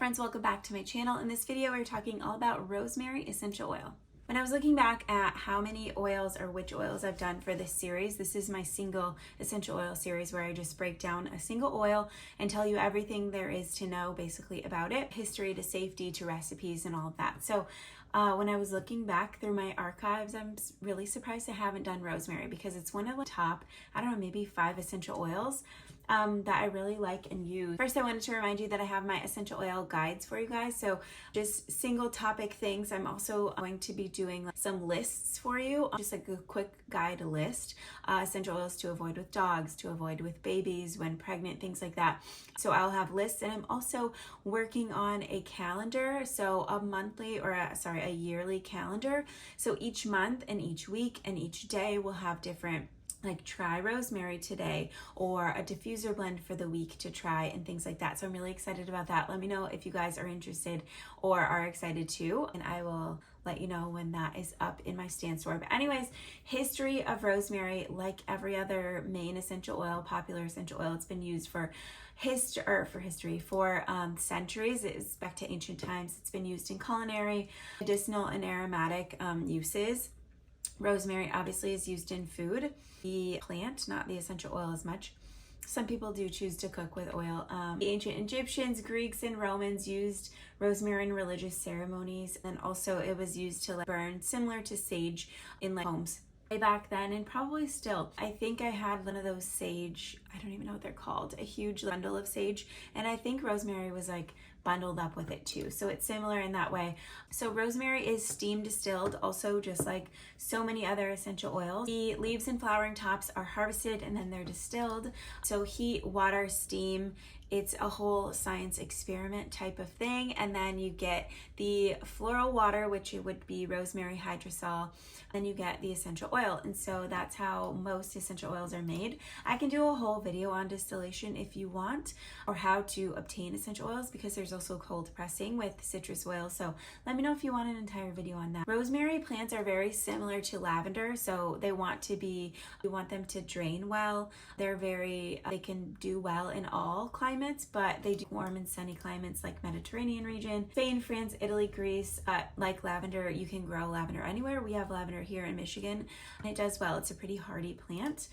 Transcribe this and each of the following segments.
friends, welcome back to my channel. In this video, we're talking all about rosemary essential oil. When I was looking back at how many oils or which oils I've done for this series, this is my single essential oil series where I just break down a single oil and tell you everything there is to know basically about it, history to safety to recipes and all of that. So when I was looking back through my archives, I'm really surprised I haven't done rosemary because it's one of the top, I don't know, maybe 5 essential oils that I really like and use. First, I wanted to remind you that I have my essential oil guides for you guys. So just single topic things. I'm also going to be doing some lists for you, just like a quick guide list. Essential oils to avoid with dogs, to avoid with babies, when pregnant, things like that. So I'll have lists, and I'm also working on a calendar. So a monthly or a yearly calendar. So each month and each week and each day will have different, like try rosemary today or a diffuser blend for the week to try and things like that. So I'm really excited about that. Let me know if you guys are interested or are excited too, and I will let you know when that is up in my stand store. But anyways, history of rosemary, like every other main essential oil, popular essential oil, it's been used for centuries. It's back to ancient times. It's been used in culinary, medicinal, and aromatic uses. Rosemary obviously is used in food, the plant, not the essential oil as much. Some people do choose to cook with oil. The ancient Egyptians, Greeks, and Romans used rosemary in religious ceremonies, and also it was used to burn, similar to sage, in homes. Way back then, and probably still. I think I had one of those sage, I don't even know what they're called, a huge bundle of sage, and I think rosemary was bundled up with it too. So it's similar in that way. So rosemary is steam distilled, also just like so many other essential oils. The leaves and flowering tops are harvested and then they're distilled. So heat, water, steam, it's a whole science experiment type of thing. And then you get the floral water, which it would be rosemary hydrosol. Then you get the essential oil. And so that's how most essential oils are made. I can do a whole video on distillation if you want, or how to obtain essential oils, because there's also cold pressing with citrus oil. So let me know if you want an entire video on that. Rosemary plants are very similar to lavender. So we want them to drain well. They can do well in all climates, but they do warm and sunny climates like Mediterranean region, Spain, France, Italy, Greece. Like lavender, you can grow lavender anywhere. We have lavender here in Michigan, and it does well. It's a pretty hardy plant.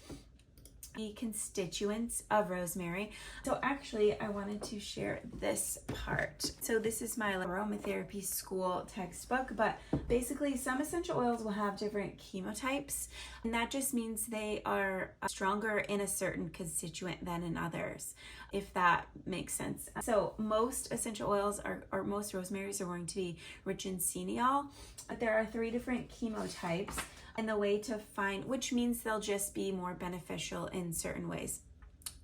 The constituents of rosemary. So actually, I wanted to share this part. So this is my aromatherapy school textbook, but basically some essential oils will have different chemotypes, and that just means they are stronger in a certain constituent than in others, if that makes sense. So most essential oils or most rosemarys are going to be rich in cineol, but there are 3 different chemotypes, and the way to find, which means they'll just be more beneficial in certain ways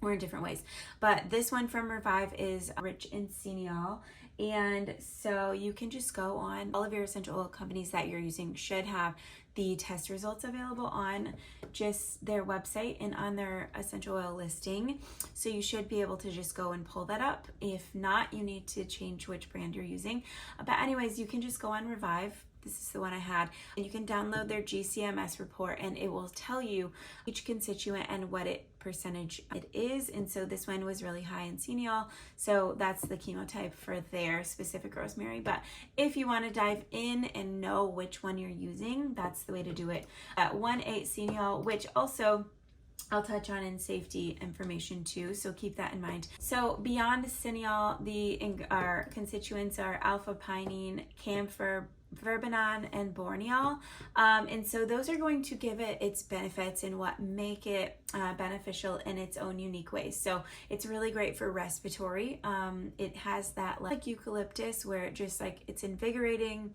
or in different ways. But this one from Revive is rich in cineol. And so you can just go on, all of your essential oil companies that you're using should have the test results available on just their website and on their essential oil listing. So you should be able to just go and pull that up. If not, you need to change which brand you're using. But anyways, you can just go on Revive. This is the one I had, and you can download their GCMS report, and it will tell you each constituent and what percentage it is. And so this one was really high in cineol, so that's the chemotype for their specific rosemary. But if you want to dive in and know which one you're using, that's the way to do it. 1,8 cineol, which also I'll touch on in safety information too, so keep that in mind. So beyond cineol, our constituents are alpha-pinene, camphor, verbenone, and boreneol, and so those are going to give it its benefits and what make it beneficial in its own unique ways. So it's really great for respiratory. It has that like eucalyptus, where it just it's invigorating,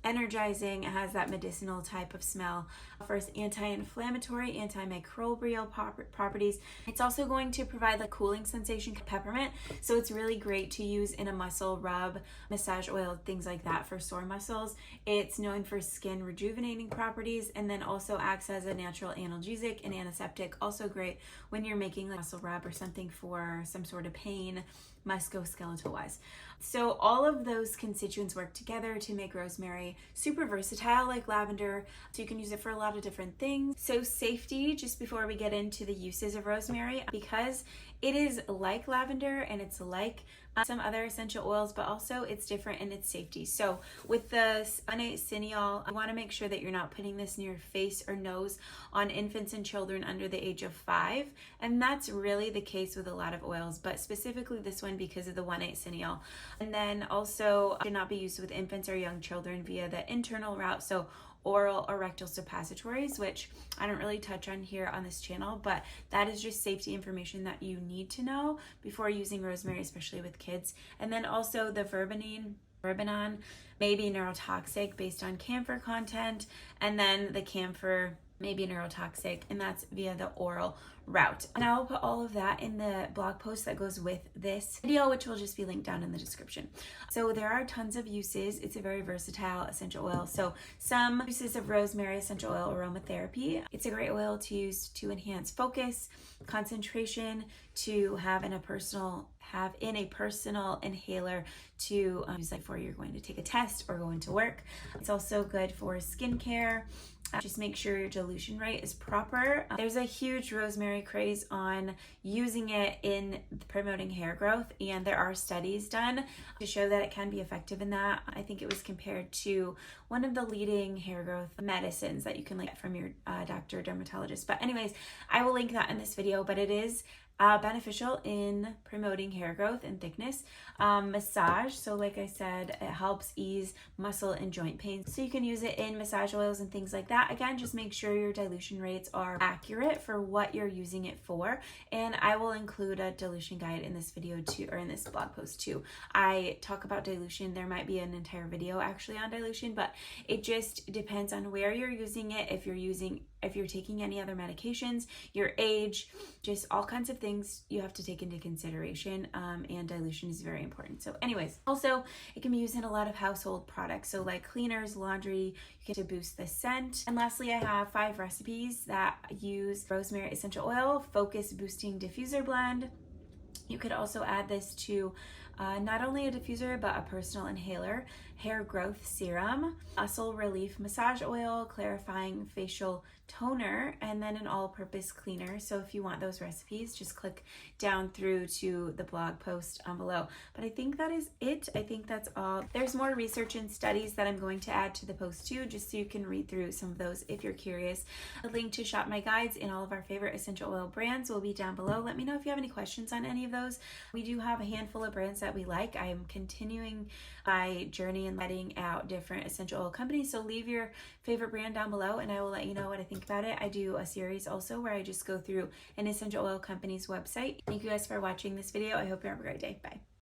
energizing. It has that medicinal type of smell. First, anti-inflammatory, antimicrobial properties. It's also going to provide the cooling sensation, peppermint. So it's really great to use in a muscle rub, massage oil, things like that for sore muscles. It's known for skin rejuvenating properties, and then also acts as a natural analgesic and antiseptic. Also great when you're making a muscle rub or something for some sort of pain, musculoskeletal wise. So all of those constituents work together to make rosemary super versatile, like lavender. So you can use it for a lot of different things. So safety, just before we get into the uses of rosemary, because it is like lavender and it's like some other essential oils, but also it's different in its safety. So with the cineol, you want to make sure that you're not putting this near your face or nose on infants and children under the age of 5. And that's really the case with a lot of oils, but specifically this one because of the 1,8-cineol. And then also should not be used with infants or young children via the internal route. So oral or rectal suppositories, which I don't really touch on here on this channel, but that is just safety information that you need to know before using rosemary, especially with kids. And then also the verbenon may be neurotoxic based on camphor content, and then the camphor may be neurotoxic, and that's via the oral route. And I'll put all of that in the blog post that goes with this video, which will just be linked down in the description. So there are tons of uses. It's a very versatile essential oil. So some uses of rosemary essential oil aromatherapy. It's a great oil to use to enhance focus, concentration, to have in a personal inhaler to use like before you're going to take a test or go into work. It's also good for skincare. Just make sure your dilution rate is proper. There's a huge rosemary craze on using it in promoting hair growth, and there are studies done to show that it can be effective in that. I think it was compared to one of the leading hair growth medicines that you can get from your doctor or dermatologist. But anyways, I will link that in this video, but it is beneficial in promoting hair growth and thickness. Massage, so like I said, it helps ease muscle and joint pain. So you can use it in massage oils and things like that. Again, just make sure your dilution rates are accurate for what you're using it for. And I will include a dilution guide in this video too, or in this blog post too. I talk about dilution. There might be an entire video actually on dilution, but it just depends on where you're using it. If you're taking any other medications, your age, just all kinds of things you have to take into consideration, and dilution is very important. So anyways, also it can be used in a lot of household products, so like cleaners, laundry, you can to boost the scent. And lastly, I have 5 recipes that use rosemary essential oil focus boosting diffuser blend. You could also add this to not only a diffuser, but a personal inhaler, hair growth serum, muscle relief massage oil, clarifying facial toner, and then an all-purpose cleaner. So if you want those recipes, just click down through to the blog post below. But I think that is it. I think that's all. There's more research and studies that I'm going to add to the post too, just so you can read through some of those if you're curious. A link to shop my guides in all of our favorite essential oil brands will be down below. Let me know if you have any questions on any of those. We do have a handful of brands that we like. I am continuing my journey in letting out different essential oil companies, so leave your favorite brand down below and I will let you know what I think about it. I do a series also where I just go through an essential oil company's website. Thank you guys for watching this video. I hope you have a great day. Bye.